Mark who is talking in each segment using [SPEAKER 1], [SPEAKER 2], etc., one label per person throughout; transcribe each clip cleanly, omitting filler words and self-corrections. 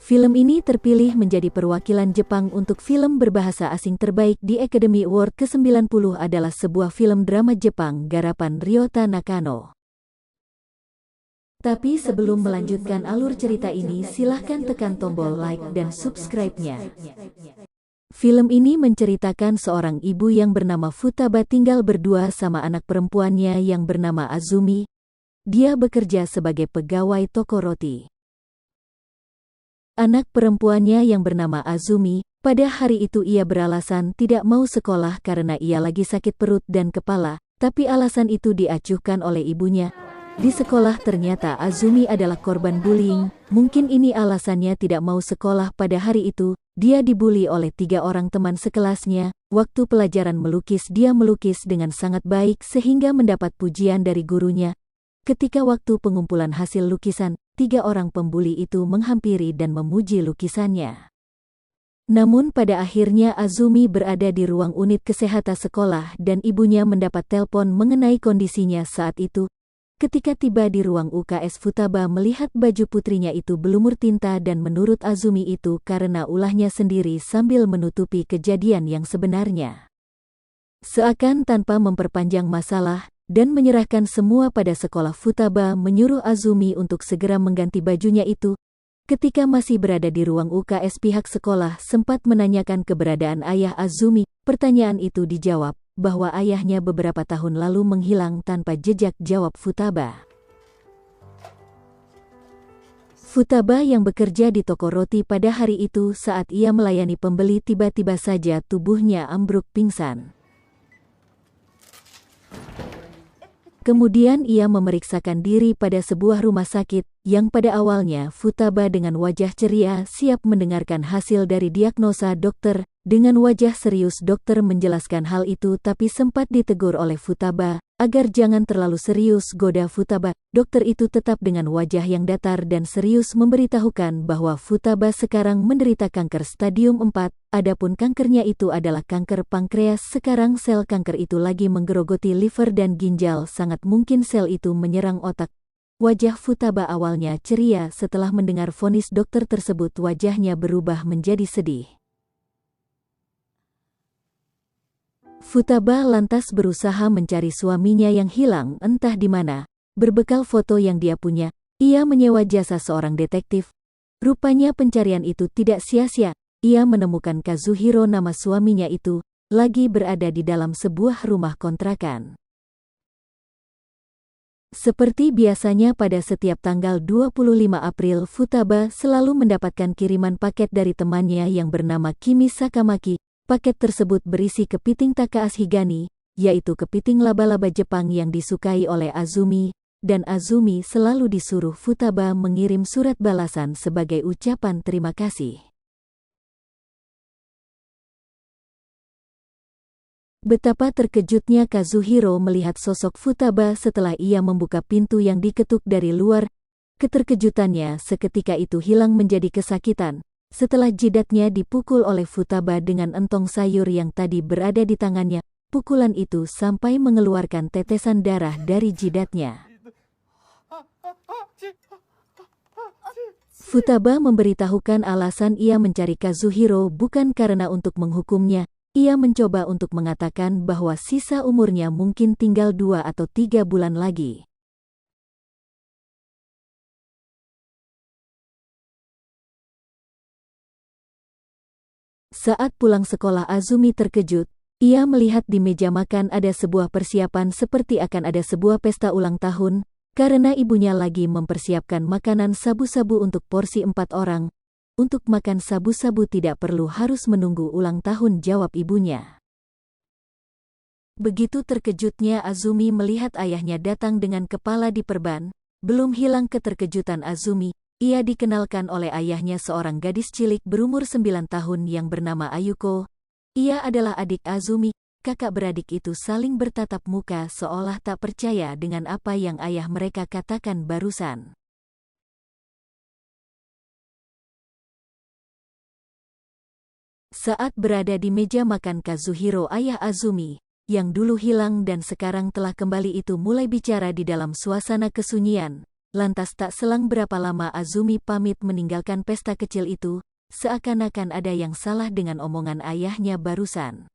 [SPEAKER 1] Film ini terpilih menjadi perwakilan Jepang untuk film berbahasa asing terbaik di Academy Award ke-90 adalah sebuah film drama Jepang garapan Ryota Nakano. Tapi sebelum melanjutkan alur cerita ini, silahkan tekan tombol like dan subscribe-nya. Film ini menceritakan seorang ibu yang bernama Futaba tinggal berdua sama anak perempuannya yang bernama Azumi. Dia bekerja sebagai pegawai toko roti. Anak perempuannya yang bernama Azumi, pada hari itu ia beralasan tidak mau sekolah karena ia lagi sakit perut dan kepala, tapi alasan itu diacuhkan oleh ibunya. Di sekolah ternyata Azumi adalah korban bullying, mungkin ini alasannya tidak mau sekolah pada hari itu. Dia dibully oleh 3 orang teman sekelasnya. Waktu pelajaran melukis dia melukis dengan sangat baik sehingga mendapat pujian dari gurunya. Ketika waktu pengumpulan hasil lukisan, 3 orang pembuli itu menghampiri dan memuji lukisannya. Namun pada akhirnya Azumi berada di ruang unit kesehatan sekolah dan ibunya mendapat telepon mengenai kondisinya saat itu. Ketika tiba di ruang UKS, Futaba melihat baju putrinya itu berlumur tinta dan menurut Azumi itu karena ulahnya sendiri sambil menutupi kejadian yang sebenarnya. Seakan tanpa memperpanjang masalah dan menyerahkan semua pada sekolah, Futaba menyuruh Azumi untuk segera mengganti bajunya itu. Ketika masih berada di ruang UKS, pihak sekolah sempat menanyakan keberadaan ayah Azumi. Pertanyaan itu dijawab bahwa ayahnya beberapa tahun lalu menghilang tanpa jejak, jawab Futaba. Futaba yang bekerja di toko roti pada hari itu saat ia melayani pembeli tiba-tiba saja tubuhnya ambruk pingsan. Kemudian ia memeriksakan diri pada sebuah rumah sakit, yang pada awalnya Futaba dengan wajah ceria siap mendengarkan hasil dari diagnosa dokter. Dengan wajah serius dokter menjelaskan hal itu tapi sempat ditegur oleh Futaba, agar jangan terlalu serius goda Futaba. Dokter itu tetap dengan wajah yang datar dan serius memberitahukan bahwa Futaba sekarang menderita kanker stadium 4, adapun kankernya itu adalah kanker pankreas. Sekarang sel kanker itu lagi menggerogoti liver dan ginjal, sangat mungkin sel itu menyerang otak. Wajah Futaba awalnya ceria, setelah mendengar vonis dokter tersebut wajahnya berubah menjadi sedih. Futaba lantas berusaha mencari suaminya yang hilang entah di mana. Berbekal foto yang dia punya, ia menyewa jasa seorang detektif. Rupanya pencarian itu tidak sia-sia. Ia menemukan Kazuhiro, nama suaminya itu, lagi berada di dalam sebuah rumah kontrakan. Seperti biasanya pada setiap tanggal 25 April, Futaba selalu mendapatkan kiriman paket dari temannya yang bernama Kimi Sakamaki. Paket tersebut berisi kepiting Takaas Higani, yaitu kepiting laba-laba Jepang yang disukai oleh Azumi, dan Azumi selalu disuruh Futaba mengirim surat balasan sebagai ucapan terima kasih. Betapa terkejutnya Kazuhiro melihat sosok Futaba setelah ia membuka pintu yang diketuk dari luar. Keterkejutannya seketika itu hilang menjadi kesakitan. Setelah jidatnya dipukul oleh Futaba dengan entong sayur yang tadi berada di tangannya, pukulan itu sampai mengeluarkan tetesan darah dari jidatnya. Futaba memberitahukan alasan ia mencari Kazuhiro bukan karena untuk menghukumnya, ia mencoba untuk mengatakan bahwa sisa umurnya mungkin tinggal 2 atau 3 bulan lagi. Saat pulang sekolah, Azumi terkejut. Ia melihat di meja makan ada sebuah persiapan seperti akan ada sebuah pesta ulang tahun, karena ibunya lagi mempersiapkan makanan sabu-sabu untuk porsi 4 orang. Untuk makan sabu-sabu tidak perlu harus menunggu ulang tahun, jawab ibunya. Begitu terkejutnya Azumi melihat ayahnya datang dengan kepala diperban. Belum hilang keterkejutan Azumi. Ia dikenalkan oleh ayahnya, seorang gadis cilik berumur 9 tahun yang bernama Ayuko. Ia adalah adik Azumi. Kakak beradik itu saling bertatap muka seolah tak percaya dengan apa yang ayah mereka katakan barusan. Saat berada di meja makan, Kazuhiro, ayah Azumi, yang dulu hilang dan sekarang telah kembali itu mulai bicara di dalam suasana kesunyian. Lantas tak selang berapa lama Azumi pamit meninggalkan pesta kecil itu, seakan-akan ada yang salah dengan omongan ayahnya barusan.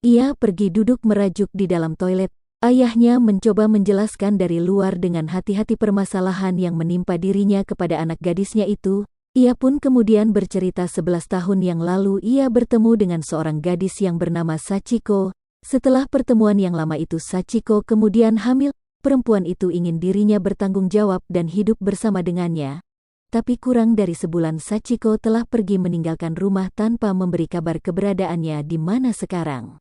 [SPEAKER 1] Ia pergi duduk merajuk di dalam toilet. Ayahnya mencoba menjelaskan dari luar dengan hati-hati permasalahan yang menimpa dirinya kepada anak gadisnya itu. Ia pun kemudian bercerita 11 tahun yang lalu ia bertemu dengan seorang gadis yang bernama Sachiko. Setelah pertemuan yang lama itu Sachiko kemudian hamil. Perempuan itu ingin dirinya bertanggung jawab dan hidup bersama dengannya. Tapi kurang dari sebulan Sachiko telah pergi meninggalkan rumah tanpa memberi kabar keberadaannya di mana sekarang.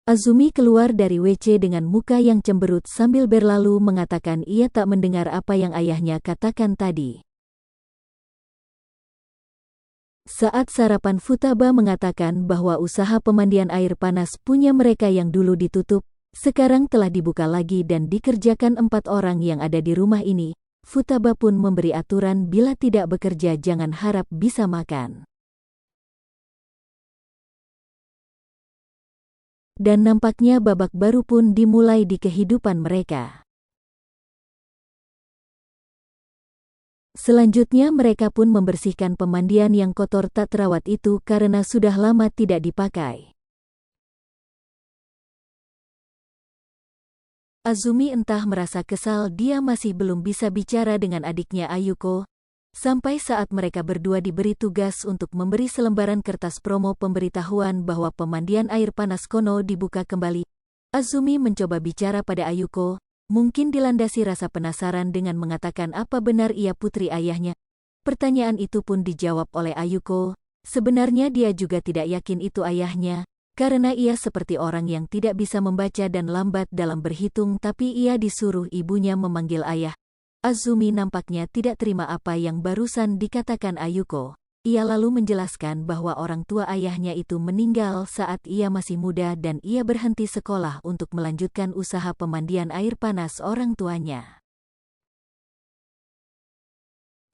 [SPEAKER 1] Azumi keluar dari WC dengan muka yang cemberut sambil berlalu mengatakan ia tak mendengar apa yang ayahnya katakan tadi. Saat sarapan Futaba mengatakan bahwa usaha pemandian air panas punya mereka yang dulu ditutup, sekarang telah dibuka lagi dan dikerjakan 4 orang yang ada di rumah ini. Futaba pun memberi aturan bila tidak bekerja jangan harap bisa makan. Dan nampaknya babak baru pun dimulai di kehidupan mereka. Selanjutnya mereka pun membersihkan pemandian yang kotor tak terawat itu karena sudah lama tidak dipakai. Azumi entah merasa kesal dia masih belum bisa bicara dengan adiknya Ayuko, sampai saat mereka berdua diberi tugas untuk memberi selembaran kertas promo pemberitahuan bahwa pemandian air panas kono dibuka kembali. Azumi mencoba bicara pada Ayuko. Mungkin dilandasi rasa penasaran dengan mengatakan apa benar ia putri ayahnya. Pertanyaan itu pun dijawab oleh Ayuko. Sebenarnya dia juga tidak yakin itu ayahnya, karena ia seperti orang yang tidak bisa membaca dan lambat dalam berhitung tapi ia disuruh ibunya memanggil ayah. Azumi nampaknya tidak terima apa yang barusan dikatakan Ayuko. Ia lalu menjelaskan bahwa orang tua ayahnya itu meninggal saat ia masih muda dan ia berhenti sekolah untuk melanjutkan usaha pemandian air panas orang tuanya.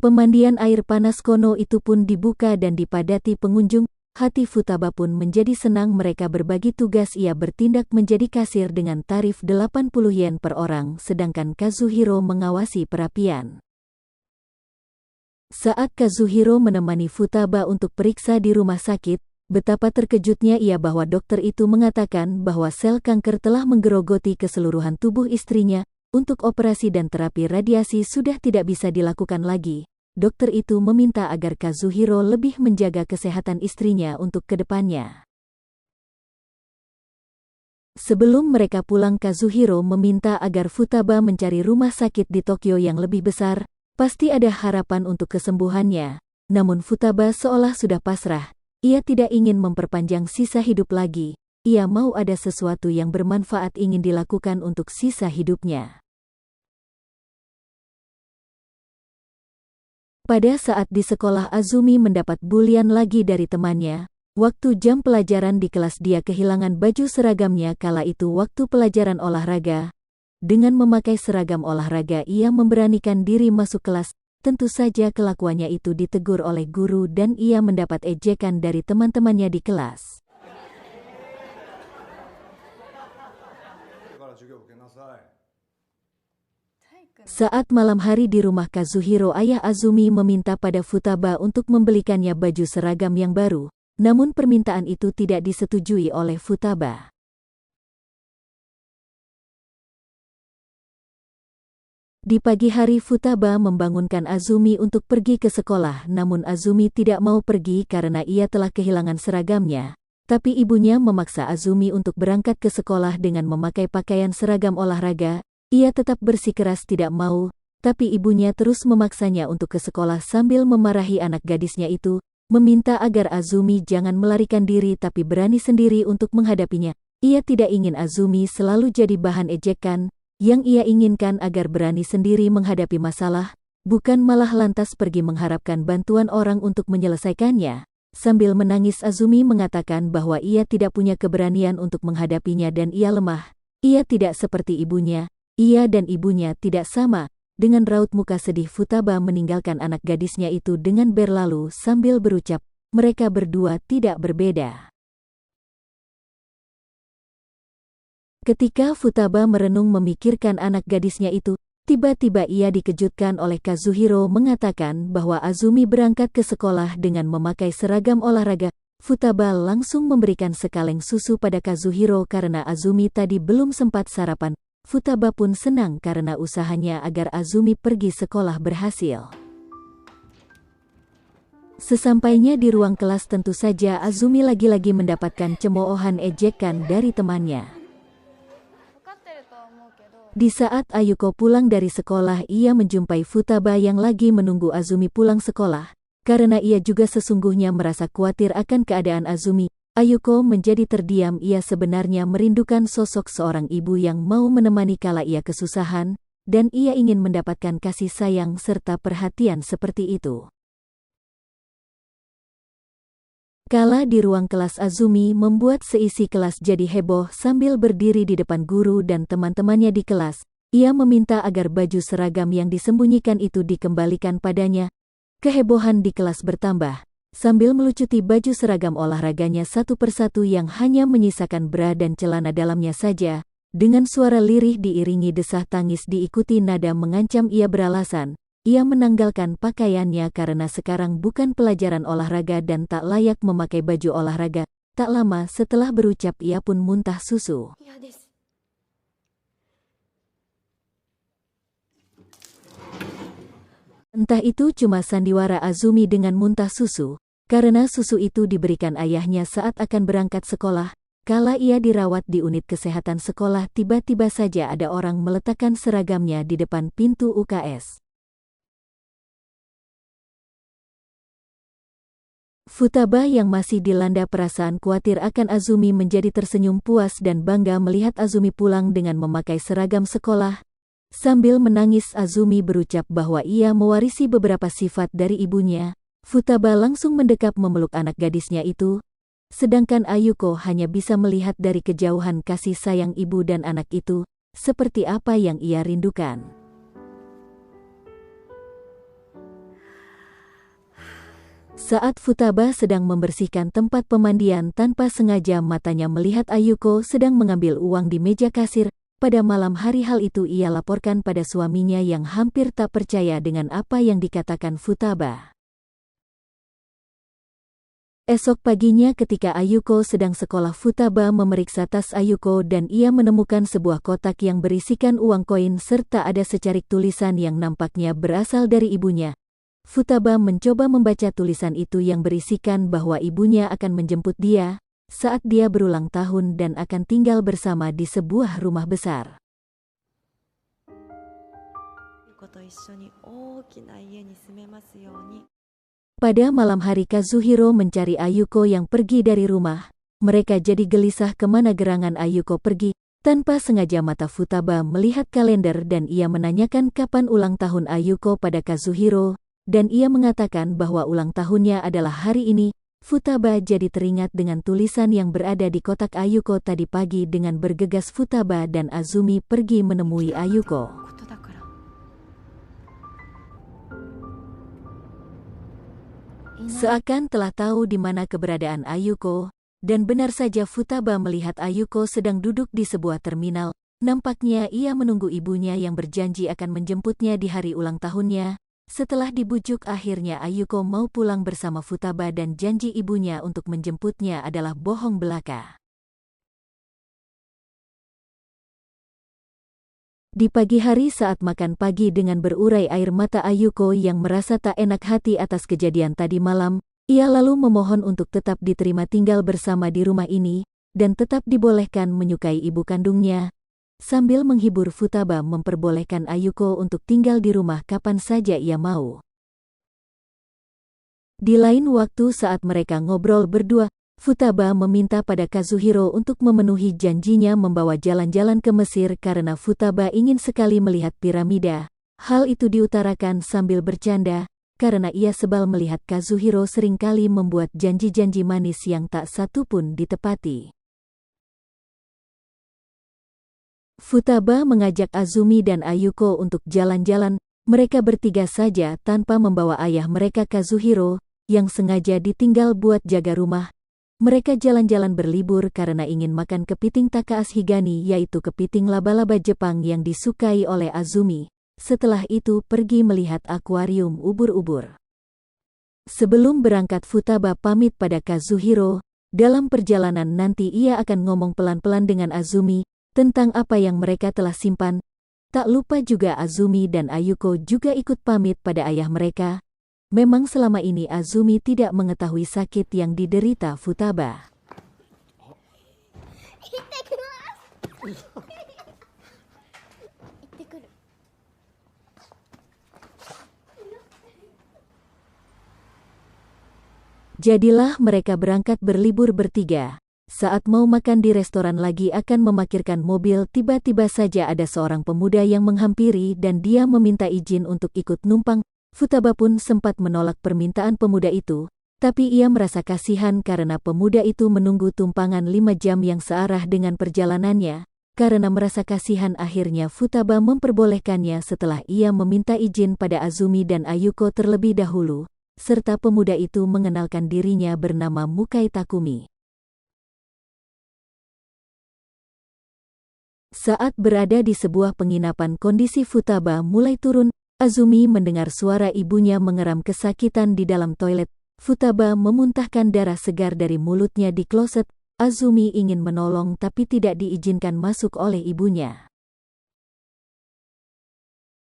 [SPEAKER 1] Pemandian air panas kono itu pun dibuka dan dipadati pengunjung. Hati Futaba pun menjadi senang mereka berbagi tugas ia bertindak menjadi kasir dengan tarif 80 yen per orang sedangkan Kazuhiro mengawasi perapian. Saat Kazuhiro menemani Futaba untuk periksa di rumah sakit, betapa terkejutnya ia bahwa dokter itu mengatakan bahwa sel kanker telah menggerogoti keseluruhan tubuh istrinya, untuk operasi dan terapi radiasi sudah tidak bisa dilakukan lagi. Dokter itu meminta agar Kazuhiro lebih menjaga kesehatan istrinya untuk kedepannya. Sebelum mereka pulang Kazuhiro meminta agar Futaba mencari rumah sakit di Tokyo yang lebih besar. Pasti ada harapan untuk kesembuhannya, namun Futaba seolah sudah pasrah. Ia tidak ingin memperpanjang sisa hidup lagi, ia mau ada sesuatu yang bermanfaat ingin dilakukan untuk sisa hidupnya. Pada saat di sekolah Azumi mendapat bulian lagi dari temannya, waktu jam pelajaran di kelas dia kehilangan baju seragamnya kala itu waktu pelajaran olahraga. Dengan memakai seragam olahraga ia memberanikan diri masuk kelas, tentu saja kelakuannya itu ditegur oleh guru dan ia mendapat ejekan dari teman-temannya di kelas. Saat malam hari di rumah Kazuhiro ayah Azumi meminta pada Futaba untuk membelikannya baju seragam yang baru, namun permintaan itu tidak disetujui oleh Futaba. Di pagi hari Futaba membangunkan Azumi untuk pergi ke sekolah namun Azumi tidak mau pergi karena ia telah kehilangan seragamnya. Tapi ibunya memaksa Azumi untuk berangkat ke sekolah dengan memakai pakaian seragam olahraga. Ia tetap bersikeras tidak mau, tapi ibunya terus memaksanya untuk ke sekolah sambil memarahi anak gadisnya itu, meminta agar Azumi jangan melarikan diri tapi berani sendiri untuk menghadapinya. Ia tidak ingin Azumi selalu jadi bahan ejekan. Yang ia inginkan agar berani sendiri menghadapi masalah, bukan malah lantas pergi mengharapkan bantuan orang untuk menyelesaikannya. Sambil menangis Azumi mengatakan bahwa ia tidak punya keberanian untuk menghadapinya dan ia lemah. Ia tidak seperti ibunya, ia dan ibunya tidak sama. Dengan raut muka sedih Futaba meninggalkan anak gadisnya itu dengan berlalu sambil berucap, mereka berdua tidak berbeda. Ketika Futaba merenung memikirkan anak gadisnya itu, tiba-tiba ia dikejutkan oleh Kazuhiro mengatakan bahwa Azumi berangkat ke sekolah dengan memakai seragam olahraga. Futaba langsung memberikan sekaleng susu pada Kazuhiro karena Azumi tadi belum sempat sarapan. Futaba pun senang karena usahanya agar Azumi pergi sekolah berhasil. Sesampainya di ruang kelas tentu saja Azumi lagi-lagi mendapatkan cemoohan ejekan dari temannya. Di saat Ayuko pulang dari sekolah, ia menjumpai Futaba yang lagi menunggu Azumi pulang sekolah. Karena ia juga sesungguhnya merasa khawatir akan keadaan Azumi, Ayuko menjadi terdiam. Ia sebenarnya merindukan sosok seorang ibu yang mau menemani kala ia kesusahan, dan ia ingin mendapatkan kasih sayang serta perhatian seperti itu. Kala di ruang kelas, Azumi membuat seisi kelas jadi heboh sambil berdiri di depan guru dan teman-temannya di kelas. Ia meminta agar baju seragam yang disembunyikan itu dikembalikan padanya. Kehebohan di kelas bertambah, sambil melucuti baju seragam olahraganya satu persatu yang hanya menyisakan bra dan celana dalamnya saja. Dengan suara lirih diiringi desah tangis diikuti nada mengancam, ia beralasan ia menanggalkan pakaiannya karena sekarang bukan pelajaran olahraga dan tak layak memakai baju olahraga. Tak lama setelah berucap ia pun muntah susu. Entah itu cuma sandiwara Azumi dengan muntah susu, karena susu itu diberikan ayahnya saat akan berangkat sekolah. Kala ia dirawat di unit kesehatan sekolah, tiba-tiba saja ada orang meletakkan seragamnya di depan pintu UKS. Futaba yang masih dilanda perasaan khawatir akan Azumi menjadi tersenyum puas dan bangga melihat Azumi pulang dengan memakai seragam sekolah. Sambil menangis Azumi berucap bahwa ia mewarisi beberapa sifat dari ibunya. Futaba langsung mendekap memeluk anak gadisnya itu. Sedangkan Ayuko hanya bisa melihat dari kejauhan kasih sayang ibu dan anak itu, seperti apa yang ia rindukan. Saat Futaba sedang membersihkan tempat pemandian, tanpa sengaja matanya melihat Ayuko sedang mengambil uang di meja kasir. Pada malam hari hal itu ia laporkan pada suaminya yang hampir tak percaya dengan apa yang dikatakan Futaba. Esok paginya ketika Ayuko sedang sekolah, Futaba memeriksa tas Ayuko dan ia menemukan sebuah kotak yang berisikan uang koin serta ada secarik tulisan yang nampaknya berasal dari ibunya. Futaba mencoba membaca tulisan itu yang berisikan bahwa ibunya akan menjemput dia saat dia berulang tahun dan akan tinggal bersama di sebuah rumah besar. Pada malam hari Kazuhiro mencari Ayuko yang pergi dari rumah. Mereka jadi gelisah kemana gerangan Ayuko pergi. Tanpa sengaja mata Futaba melihat kalender dan ia menanyakan kapan ulang tahun Ayuko pada Kazuhiro. Dan ia mengatakan bahwa ulang tahunnya adalah hari ini. Futaba jadi teringat dengan tulisan yang berada di kotak Ayuko tadi pagi. Dengan bergegas Futaba dan Azumi pergi menemui Ayuko. Seakan telah tahu di mana keberadaan Ayuko, dan benar saja Futaba melihat Ayuko sedang duduk di sebuah terminal. Nampaknya ia menunggu ibunya yang berjanji akan menjemputnya di hari ulang tahunnya. Setelah dibujuk akhirnya Ayuko mau pulang bersama Futaba dan janji ibunya untuk menjemputnya adalah bohong belaka. Di pagi hari saat makan pagi dengan berurai air mata Ayuko yang merasa tak enak hati atas kejadian tadi malam, ia lalu memohon untuk tetap diterima tinggal bersama di rumah ini, dan tetap dibolehkan menyukai ibu kandungnya. Sambil menghibur Futaba memperbolehkan Ayuko untuk tinggal di rumah kapan saja ia mau. Di lain waktu saat mereka ngobrol berdua, Futaba meminta pada Kazuhiro untuk memenuhi janjinya membawa jalan-jalan ke Mesir karena Futaba ingin sekali melihat piramida. Hal itu diutarakan sambil bercanda, karena ia sebal melihat Kazuhiro seringkali membuat janji-janji manis yang tak satu pun ditepati. Futaba mengajak Azumi dan Ayuko untuk jalan-jalan. Mereka bertiga saja tanpa membawa ayah mereka Kazuhiro, yang sengaja ditinggal buat jaga rumah. Mereka jalan-jalan berlibur karena ingin makan kepiting Takaashigani, yaitu kepiting laba-laba Jepang yang disukai oleh Azumi. Setelah itu pergi melihat akuarium ubur-ubur. Sebelum berangkat Futaba pamit pada Kazuhiro. Dalam perjalanan nanti ia akan ngomong pelan-pelan dengan Azumi tentang apa yang mereka telah simpan. Tak lupa juga Azumi dan Ayuko juga ikut pamit pada ayah mereka. Memang selama ini Azumi tidak mengetahui sakit yang diderita Futaba. Jadilah mereka berangkat berlibur bertiga. Saat mau makan di restoran lagi akan memarkirkan mobil, tiba-tiba saja ada seorang pemuda yang menghampiri dan dia meminta izin untuk ikut numpang. Futaba pun sempat menolak permintaan pemuda itu, tapi ia merasa kasihan karena pemuda itu menunggu tumpangan 5 jam yang searah dengan perjalanannya. Karena merasa kasihan akhirnya Futaba memperbolehkannya setelah ia meminta izin pada Azumi dan Ayuko terlebih dahulu, serta pemuda itu mengenalkan dirinya bernama Mukai Takumi. Saat berada di sebuah penginapan kondisi Futaba mulai turun. Azumi mendengar suara ibunya mengeram kesakitan di dalam toilet. Futaba memuntahkan darah segar dari mulutnya di kloset. Azumi ingin menolong tapi tidak diizinkan masuk oleh ibunya.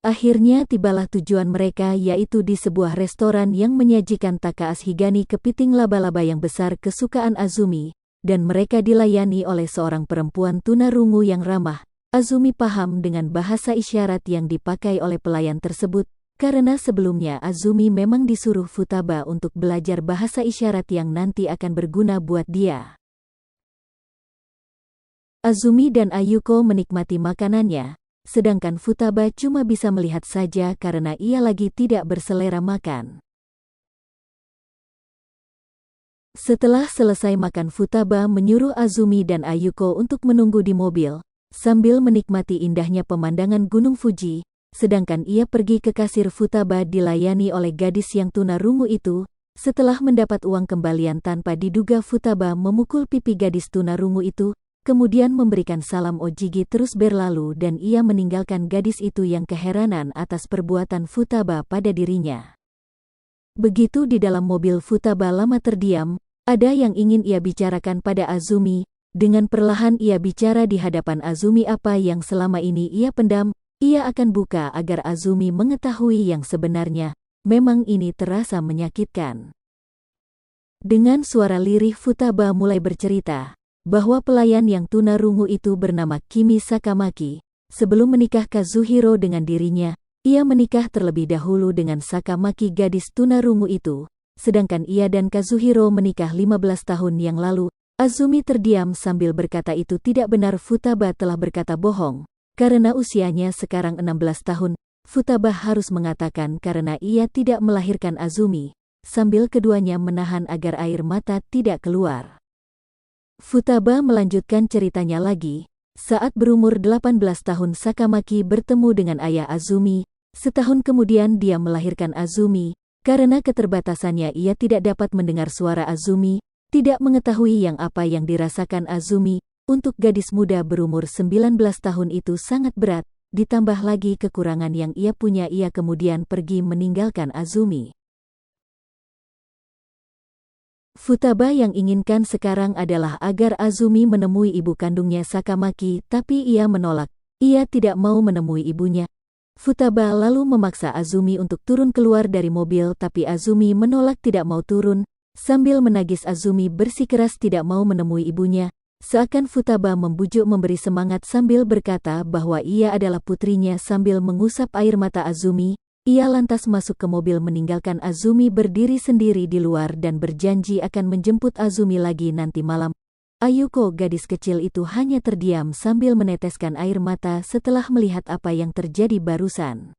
[SPEAKER 1] Akhirnya tibalah tujuan mereka, yaitu di sebuah restoran yang menyajikan Takaashigani, kepiting laba-laba yang besar kesukaan Azumi, dan mereka dilayani oleh seorang perempuan tunarungu yang ramah. Azumi paham dengan bahasa isyarat yang dipakai oleh pelayan tersebut, karena sebelumnya Azumi memang disuruh Futaba untuk belajar bahasa isyarat yang nanti akan berguna buat dia. Azumi dan Ayuko menikmati makanannya, sedangkan Futaba cuma bisa melihat saja karena ia lagi tidak berselera makan. Setelah selesai makan, Futaba menyuruh Azumi dan Ayuko untuk menunggu di mobil, sambil menikmati indahnya pemandangan Gunung Fuji, sedangkan ia pergi ke kasir. Futaba dilayani oleh gadis yang tunarungu itu. Setelah mendapat uang kembalian tanpa diduga, Futaba memukul pipi gadis tunarungu itu, kemudian memberikan salam ojigi terus berlalu dan ia meninggalkan gadis itu yang keheranan atas perbuatan Futaba pada dirinya. Begitu di dalam mobil, Futaba lama terdiam, ada yang ingin ia bicarakan pada Azumi. Dengan perlahan ia bicara di hadapan Azumi apa yang selama ini ia pendam. Ia akan buka agar Azumi mengetahui yang sebenarnya. Memang ini terasa menyakitkan. Dengan suara lirih Futaba mulai bercerita bahwa pelayan yang tunarungu itu bernama Kimi Sakamaki. Sebelum menikah Kazuhiro dengan dirinya, ia menikah terlebih dahulu dengan Sakamaki, gadis tunarungu itu. Sedangkan ia dan Kazuhiro menikah 15 tahun yang lalu. Azumi terdiam sambil berkata itu tidak benar. Futaba telah berkata bohong. Karena usianya sekarang 16 tahun, Futaba harus mengatakan karena ia tidak melahirkan Azumi, sambil keduanya menahan agar air mata tidak keluar. Futaba melanjutkan ceritanya lagi. Saat berumur 18 tahun Sakamaki bertemu dengan ayah Azumi. Setahun kemudian dia melahirkan Azumi. Karena keterbatasannya ia tidak dapat mendengar suara Azumi. Tidak mengetahui apa yang dirasakan Azumi. Untuk gadis muda berumur 19 tahun itu sangat berat, ditambah lagi kekurangan yang ia punya. Ia kemudian pergi meninggalkan Azumi. Futaba yang inginkan sekarang adalah agar Azumi menemui ibu kandungnya Sakamaki, tapi ia menolak. Ia tidak mau menemui ibunya. Futaba lalu memaksa Azumi untuk turun keluar dari mobil, tapi Azumi menolak, tidak mau turun. Sambil menagis Azumi bersikeras tidak mau menemui ibunya. Seakan Futaba membujuk, memberi semangat sambil berkata bahwa ia adalah putrinya. Sambil mengusap air mata Azumi, ia lantas masuk ke mobil meninggalkan Azumi berdiri sendiri di luar dan berjanji akan menjemput Azumi lagi nanti malam. Ayuko, gadis kecil itu, hanya terdiam sambil meneteskan air mata setelah melihat apa yang terjadi barusan.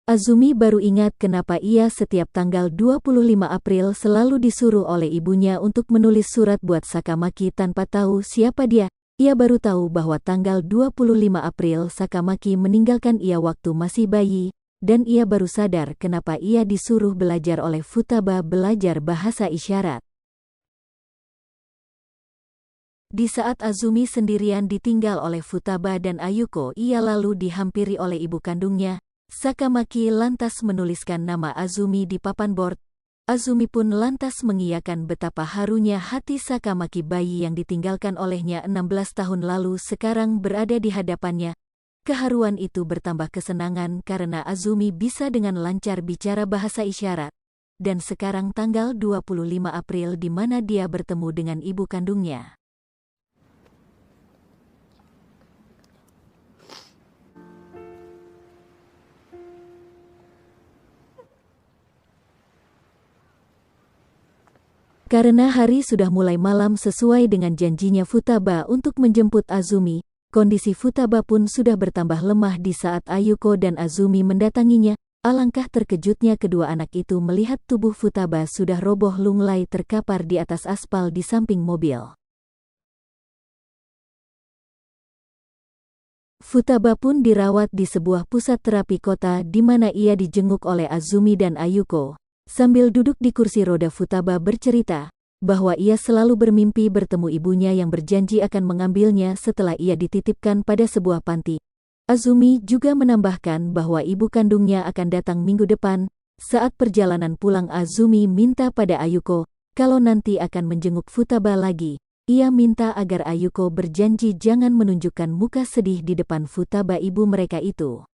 [SPEAKER 1] Azumi baru ingat kenapa ia setiap tanggal 25 April selalu disuruh oleh ibunya untuk menulis surat buat Sakamaki tanpa tahu siapa dia. Ia baru tahu bahwa tanggal 25 April Sakamaki meninggalkan ia waktu masih bayi, dan ia baru sadar kenapa ia disuruh belajar oleh Futaba, belajar bahasa isyarat. Di saat Azumi sendirian ditinggal oleh Futaba dan Ayuko, ia lalu dihampiri oleh ibu kandungnya. Sakamaki lantas menuliskan nama Azumi di papan bord. Azumi pun lantas mengiyakan betapa harunya hati Sakamaki, bayi yang ditinggalkan olehnya 16 tahun lalu sekarang berada di hadapannya. Keharuan itu bertambah kesenangan karena Azumi bisa dengan lancar bicara bahasa isyarat. Dan sekarang tanggal 25 April di mana dia bertemu dengan ibu kandungnya. Karena hari sudah mulai malam sesuai dengan janjinya Futaba untuk menjemput Azumi, kondisi Futaba pun sudah bertambah lemah di saat Ayuko dan Azumi mendatanginya. Alangkah terkejutnya kedua anak itu melihat tubuh Futaba sudah roboh lunglai terkapar di atas aspal di samping mobil. Futaba pun dirawat di sebuah pusat terapi kota di mana ia dijenguk oleh Azumi dan Ayuko. Sambil duduk di kursi roda, Futaba bercerita bahwa ia selalu bermimpi bertemu ibunya yang berjanji akan mengambilnya setelah ia dititipkan pada sebuah panti. Azumi juga menambahkan bahwa ibu kandungnya akan datang minggu depan. Saat perjalanan pulang, Azumi minta pada Ayuko kalau nanti akan menjenguk Futaba lagi. Ia minta agar Ayuko berjanji jangan menunjukkan muka sedih di depan Futaba, ibu mereka itu.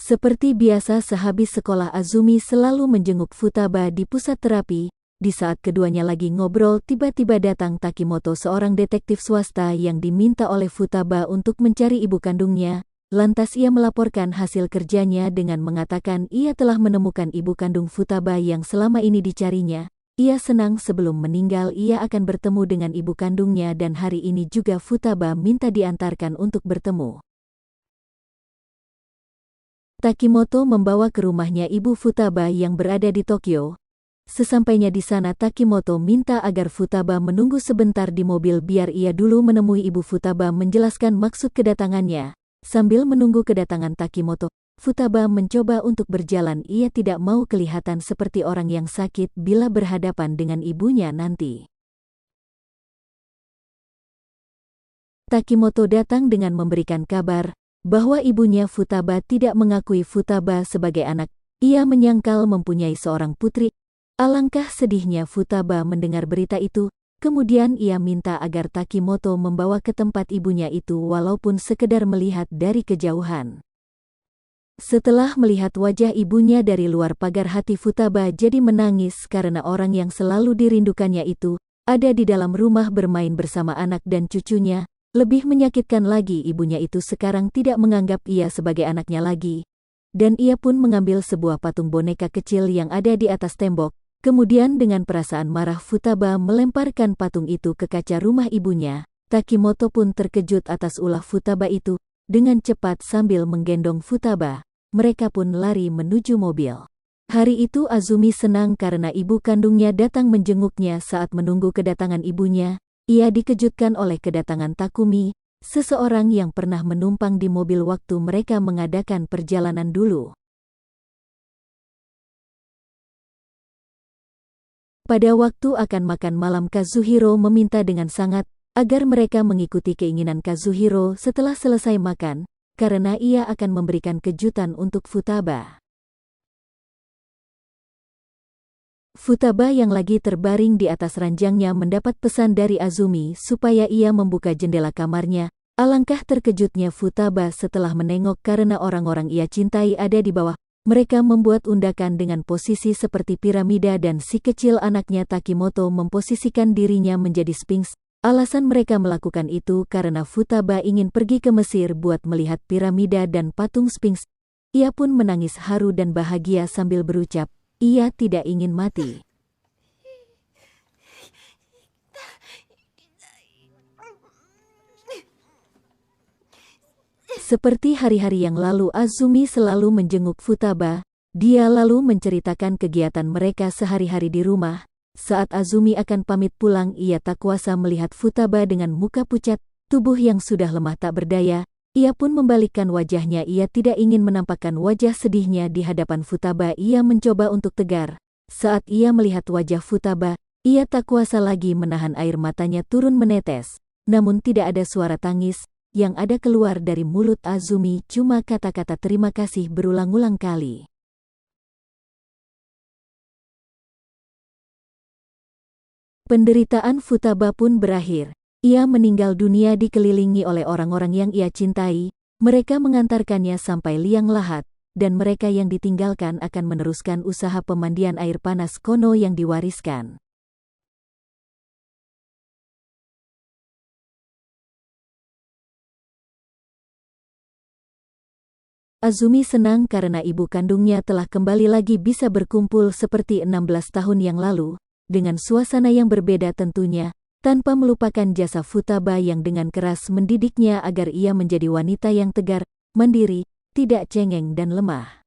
[SPEAKER 1] Seperti biasa, sehabis sekolah Azumi selalu menjenguk Futaba di pusat terapi. Di saat keduanya lagi ngobrol, tiba-tiba datang Takimoto, seorang detektif swasta yang diminta oleh Futaba untuk mencari ibu kandungnya. Lantas ia melaporkan hasil kerjanya dengan mengatakan ia telah menemukan ibu kandung Futaba yang selama ini dicarinya. Ia senang sebelum meninggal ia akan bertemu dengan ibu kandungnya dan hari ini juga Futaba minta diantarkan untuk bertemu. Takimoto membawa ke rumahnya ibu Futaba yang berada di Tokyo. Sesampainya di sana, Takimoto minta agar Futaba menunggu sebentar di mobil biar ia dulu menemui ibu Futaba menjelaskan maksud kedatangannya. Sambil menunggu kedatangan Takimoto, Futaba mencoba untuk berjalan. Ia tidak mau kelihatan seperti orang yang sakit bila berhadapan dengan ibunya nanti. Takimoto datang dengan memberikan kabar bahwa ibunya Futaba tidak mengakui Futaba sebagai anak. Ia menyangkal mempunyai seorang putri. Alangkah sedihnya Futaba mendengar berita itu. Kemudian ia minta agar Takimoto membawa ke tempat ibunya itu walaupun sekedar melihat dari kejauhan. Setelah melihat wajah ibunya dari luar pagar, hati Futaba jadi menangis karena orang yang selalu dirindukannya itu ada di dalam rumah bermain bersama anak dan cucunya. Lebih menyakitkan lagi, ibunya itu sekarang tidak menganggap ia sebagai anaknya lagi. Dan ia pun mengambil sebuah patung boneka kecil yang ada di atas tembok. Kemudian dengan perasaan marah Futaba melemparkan patung itu ke kaca rumah ibunya. Takimoto pun terkejut atas ulah Futaba itu. Dengan cepat sambil menggendong Futaba, mereka pun lari menuju mobil. Hari itu Azumi senang karena ibu kandungnya datang menjenguknya. Saat menunggu kedatangan ibunya, ia dikejutkan oleh kedatangan Takumi, seseorang yang pernah menumpang di mobil waktu mereka mengadakan perjalanan dulu. Pada waktu akan makan malam, Kazuhiro meminta dengan sangat agar mereka mengikuti keinginan Kazuhiro setelah selesai makan, karena ia akan memberikan kejutan untuk Futaba. Futaba yang lagi terbaring di atas ranjangnya mendapat pesan dari Azumi supaya ia membuka jendela kamarnya. Alangkah terkejutnya Futaba setelah menengok karena orang-orang ia cintai ada di bawah. Mereka membuat undakan dengan posisi seperti piramida dan si kecil anaknya Takimoto memposisikan dirinya menjadi Sphinx. Alasan mereka melakukan itu karena Futaba ingin pergi ke Mesir buat melihat piramida dan patung Sphinx. Ia pun menangis haru dan bahagia sambil berucap, ia tidak ingin mati. Seperti hari-hari yang lalu, Azumi selalu menjenguk Futaba. Dia lalu menceritakan kegiatan mereka sehari-hari di rumah. Saat Azumi akan pamit pulang, ia tak kuasa melihat Futaba dengan muka pucat, tubuh yang sudah lemah tak berdaya. Ia pun membalikkan wajahnya. Ia tidak ingin menampakkan wajah sedihnya di hadapan Futaba. Ia mencoba untuk tegar. Saat ia melihat wajah Futaba, ia tak kuasa lagi menahan air matanya turun menetes. Namun tidak ada suara tangis. Yang ada keluar dari mulut Azumi cuma kata-kata terima kasih berulang-ulang kali. Penderitaan Futaba pun berakhir. Ia meninggal dunia dikelilingi oleh orang-orang yang ia cintai. Mereka mengantarkannya sampai liang lahat, dan mereka yang ditinggalkan akan meneruskan usaha pemandian air panas Kono yang diwariskan. Azumi senang karena ibu kandungnya telah kembali lagi bisa berkumpul seperti 16 tahun yang lalu, dengan suasana yang berbeda tentunya, tanpa melupakan jasa Futaba yang dengan keras mendidiknya agar ia menjadi wanita yang tegar, mandiri, tidak cengeng dan lemah.